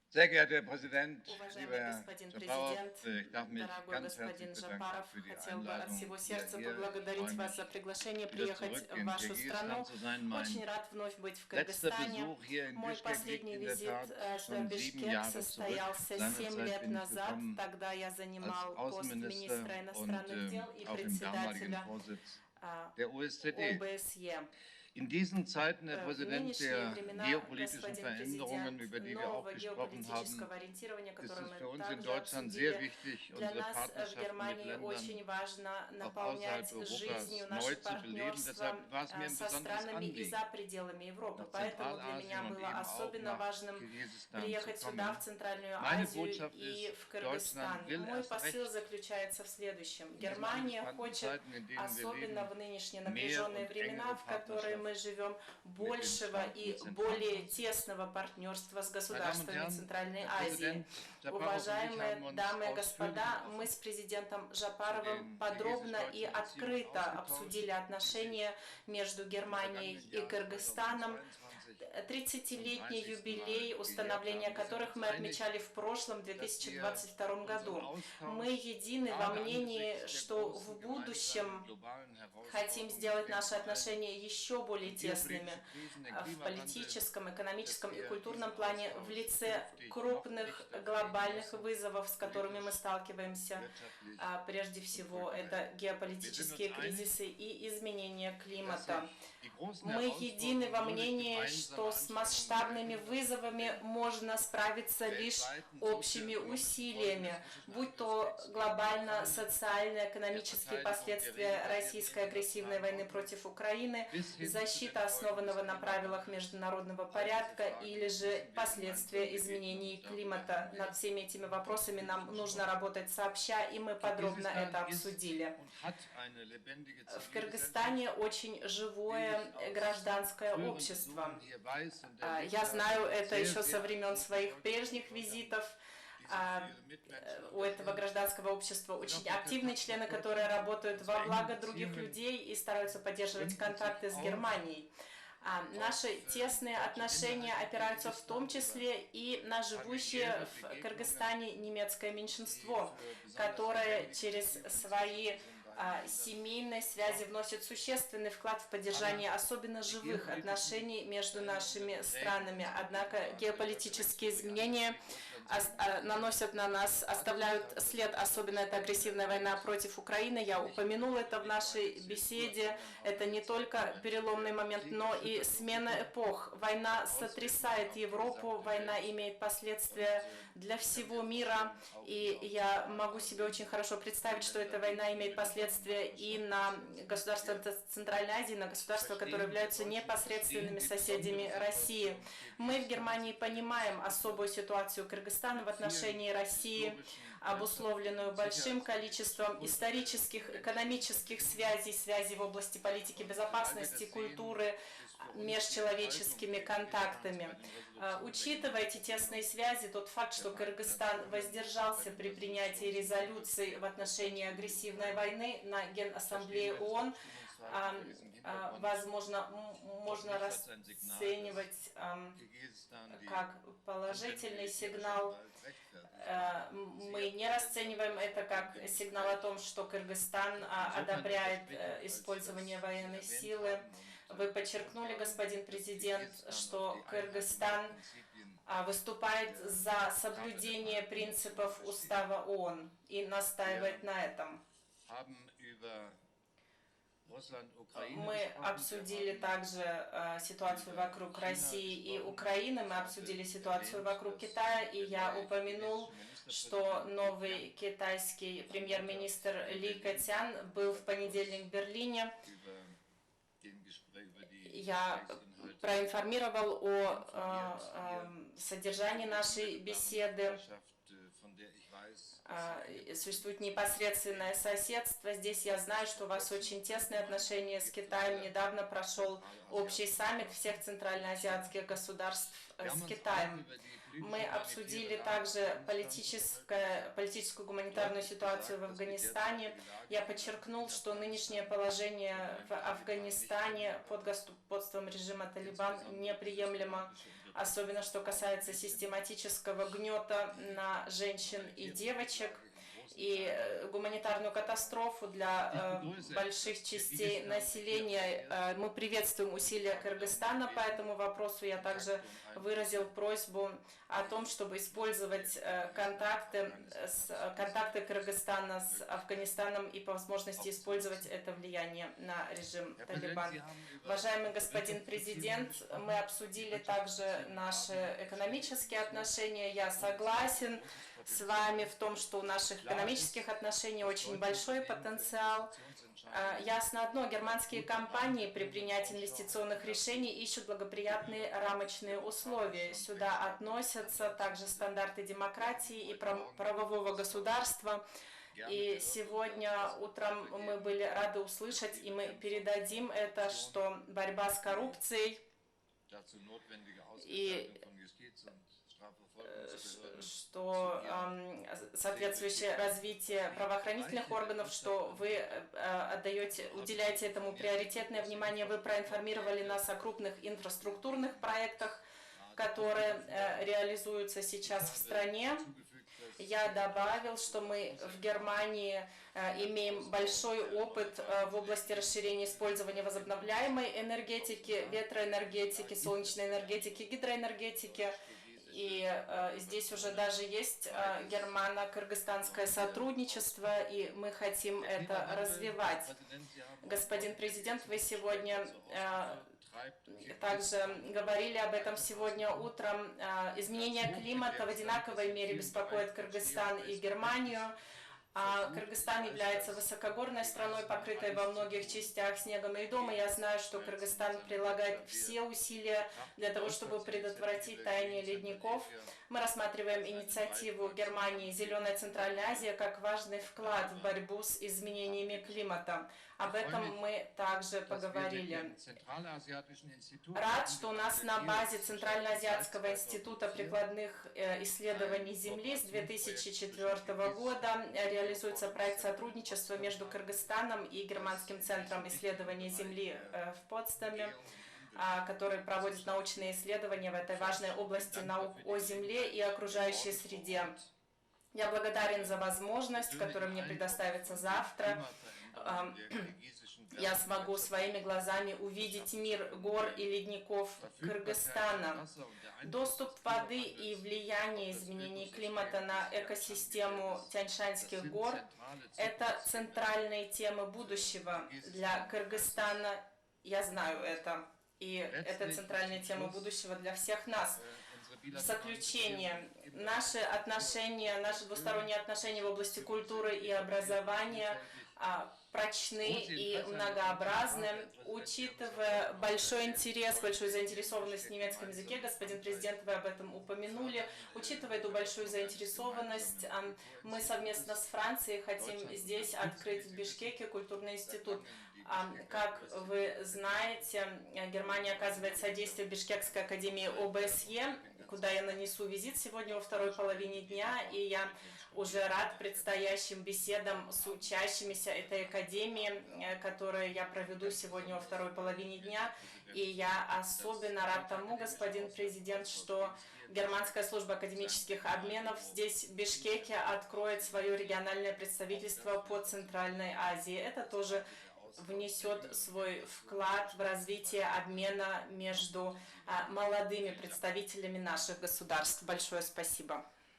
Sehr geehrter Herr Präsident, lieber Уважаемый Herr господин Джапаров, президент, ich darf mich дорогой ganz herzlich господин bedanken Жапаров, für die хотел бы от Einladung всего wieder сердца hier. Ich freue поблагодарить вас за mich, приглашение wieder приехать zurück в in вашу Kirgisistan страну. zu sein. Очень Mein рад вновь быть в letzter Кыргызстане. Besuch hier in Мой Bishkek liegt последний in der визит Tat сюда, в schon 7 Бишкек, Jahre zurück. состоялся 7 Seinerzeit лет bin ich назад. gekommen Тогда я als занимал пост Außenminister министра und иностранных дел и auch im damaligen председателя Vorsitz а, der OSZE. ОБСЕ. In diesen Zeiten, Herr В Präsident, нынешние der времена, geopolitischen господин Veränderungen, президент, über die wir auch нового gesprochen haben, геополитического ориентирования, ist которое es мы für uns in также Deutschland sehr обсудили, wichtig, для unsere нас в Partnerschaften mit Германии Ländern очень важно auch наполнять außerhalb Europas жизнью neu наше zu beleben. Deshalb партнерство war es mir ein со besonderes странами и за Anliegen, пределами Европы. nach Поэтому для меня Zentralasien und было eben auch особенно nach важным Kirgisistan zu приехать сюда, в kommen. Центральную Meine Азию Botschaft и ist, в Кыргызстан. Deutschland will Мой erst посыл recht заключается в следующем. in diesen Германия angespannten хочет, Zeiten, in denen wir особенно leben, в нынешние mehr напряженные und времена, engere в которые мы Partnerschaft живем, mit den большего Staaten и более Zentralasien. тесного партнерства с Meine Damen und государствами Herren, Центральной Herr Азии. Präsident Japarov und ich haben Уважаемые uns дамы и ausführlich und господа, мы offen с президентом zu Жапаровым den подробно и kirgisisch-deutschen Beziehungen открыто обсудили ausgetauscht. отношения между Im Германией vergangenen и Jahr Кыргызстаном, 2022 zum 30-летний 30. Mal юбилей, gejährt установления haben. Wir sind которых uns мы einig, отмечали в прошлом dass wir 2022 unseren году. Мы Austausch едины во gerade мнении, angesichts der что в großen gemeinsamen будущем globalen хотим Herausforderungen, mit сделать denen наши vor allem отношения еще более die тесными geopolitische Krisen, den в Klimawandel, политическом, dass экономическом и wir культурном diesen плане в Austausch лице künftig noch крупных dichter pflegen глобальных müssen, вызовов, с которыми мы politisch, сталкиваемся. wirtschaftlich Прежде und всего, это kulturell. Wir sind uns геополитические einig, кризисы и изменения dass климата. sich die großen Мы едины во Herausforderungen nur durch мнении, gemeinsame что с Anstrengungen масштабными bewältigen lassen und вызовами den можно справиться лишь weltweiten общими sozioökonomischen Folgen усилиями, des russischen будь Angriffskriegs то gegen die Ukraine, глобально-социальные, der экономические Verteidigung der последствия regelbasierten российской агрессивной войны internationalen Ordnung против Украины, bis hin zu den защита, Folgen des основанного на правилах Klimawandels. международного All diese порядка, или Fragen же müssen wir gemeinsam последствия begegnen изменений und darüber haben климата. wir Над всеми этими вопросами ausführlich нам нужно gesprochen. работать сообща, и мы подробно это Kirgisistan ist обсудили. und hat eine lebendige В Zivilgesellschaft, Кыргызстане очень wie живое ich aus гражданское früheren общество. Besuchen hier weiß und erlebt Я знаю habe, это sehr, еще со sehr времен aktive своих deutsche прежних Bürger, визитов. die sich für ihre Mitmenschen У этого engagieren, гражданского общества die очень auch den активные Kontakt члены, nach которые Deutschland работают zu во engen благо других Beziehungen людей и стараются поддерживать gründen sich контакты с auch Германией. Наши auf тесные deutsche отношения Minderheiten in опираются в том Kirgisistan, über числе и на живущее familiäre в Begegnungen, Кыргызстане немецкое die меньшинство, für besonders которое lebendige через Beziehungen свои zwischen beiden Ländern семейные связи sorgt. вносит существенный вклад в поддержание особенно Die живых geopolitischen отношений между нашими Veränderungen странами. prägen Однако unmittelbar der геополитические aggressive изменения Angriffskrieg Russlands gegen die наносят на нас, Ukraine оставляют след, особенно эта агрессивная война против Украины. Я упомянул это в нашей беседе. Это не только переломный момент, но и смена эпох. Война сотрясает Европу, война имеет последствия для всего мира. И я могу себе очень хорошо представить, что эта война имеет последствия и на государства Центральной Азии, на государства, которые являются непосредственными соседями России. Мы в Германии понимаем особую ситуацию Кыргызстана в отношении России, обусловленную большим количеством исторических, экономических связей, связей в области политики безопасности, культуры, межчеловеческими контактами. Учитывая эти тесные связи, тот факт, что Кыргызстан воздержался при принятии резолюций в отношении агрессивной войны на Генассамблее ООН, возможно, можно расценивать как положительный сигнал. Мы не расцениваем это как сигнал о том, что Кыргызстан одобряет использование военной силы. Вы подчеркнули, господин президент, что Кыргызстан выступает за соблюдение принципов Устава ООН и настаивает на этом. Мы обсудили также ситуацию вокруг России и Украины, мы обсудили ситуацию вокруг Китая, и я упомянул, что новый китайский премьер-министр Ли Кэцян был в понедельник в Берлине. Я проинформировал о содержании нашей беседы. Существует непосредственное соседство. Здесь я знаю, что у вас очень тесные отношения с Китаем. Недавно прошел общий саммит всех центральноазиатских государств с Китаем. Мы обсудили также политическую гуманитарную ситуацию в Афганистане. Я подчеркнул, что нынешнее положение в Афганистане под господством режима Талибан неприемлемо, особенно что касается систематического гнета на женщин и девочек, и гуманитарную катастрофу для больших частей населения. Мы приветствуем усилия Кыргызстана по этому вопросу. Я также выразил просьбу о том, чтобы использовать контакты Кыргызстана с Афганистаном и по возможности использовать это влияние на режим Талибан. Уважаемый господин президент, мы обсудили также наши экономические отношения. Я согласен с вами в том, что у наших экономических отношений очень большой потенциал. Ясно одно, германские компании при принятии инвестиционных решений ищут благоприятные рамочные условия. Сюда относятся также стандарты демократии и правового государства. И сегодня утром мы были рады услышать, и мы передадим это, что борьба с коррупцией и что соответствующее развитие правоохранительных органов, что вы уделяете этому приоритетное внимание. Вы проинформировали нас о крупных инфраструктурных проектах, которые реализуются сейчас в стране. Я добавил, что мы в Германии имеем большой опыт в области расширения использования возобновляемой энергетики, ветроэнергетики, солнечной энергетики, гидроэнергетики. И здесь уже даже есть германо-кыргызстанское сотрудничество, и мы хотим это развивать. Господин президент, вы сегодня также говорили об этом сегодня утром. Изменение климата в одинаковой мере беспокоит Кыргызстан и Германию. Кыргызстан является высокогорной страной, покрытой во многих частях снегом и льдом, и я знаю, что Кыргызстан прилагает все усилия для того, чтобы предотвратить таяние ледников. Мы рассматриваем инициативу Германии «Зеленая Центральная Азия» как важный вклад в борьбу с изменениями климата. Об этом мы также поговорили. Рад, что у нас на базе Центральноазиатского института прикладных исследований Земли с 2004 года реализуется проект сотрудничества между Кыргызстаном и Германским центром исследований Земли в Потсдаме, который проводит научные исследования в этой важной области наук о Земле и окружающей среде. Я благодарен за возможность, которая мне предоставится завтра. Я смогу своими глазами увидеть мир гор и ледников Кыргызстана. Доступ воды и влияние изменений климата на экосистему Тяньшанских гор – это центральные темы будущего для Кыргызстана. Я знаю это. И это центральная тема будущего для всех нас. В заключение, наши двусторонние отношения в области культуры и образования прочны и многообразны. Учитывая большой интерес, большую заинтересованность в немецком языке, господин президент, вы об этом упомянули, учитывая эту большую заинтересованность, мы совместно с Францией хотим здесь открыть в Бишкеке культурный институт. Как вы знаете, Германия оказывает содействие Бишкекской академии ОБСЕ, куда я нанесу визит сегодня во второй половине дня, и я уже рад предстоящим беседам с учащимися этой академии, которые я проведу сегодня во второй половине дня. И я особенно рад тому, господин президент, что Германская служба академических обменов здесь, в Бишкеке, откроет свое региональное представительство по Центральной Азии. Это тоже внесет свой вклад в развитие обмена между молодыми представителями наших государств. Большое спасибо.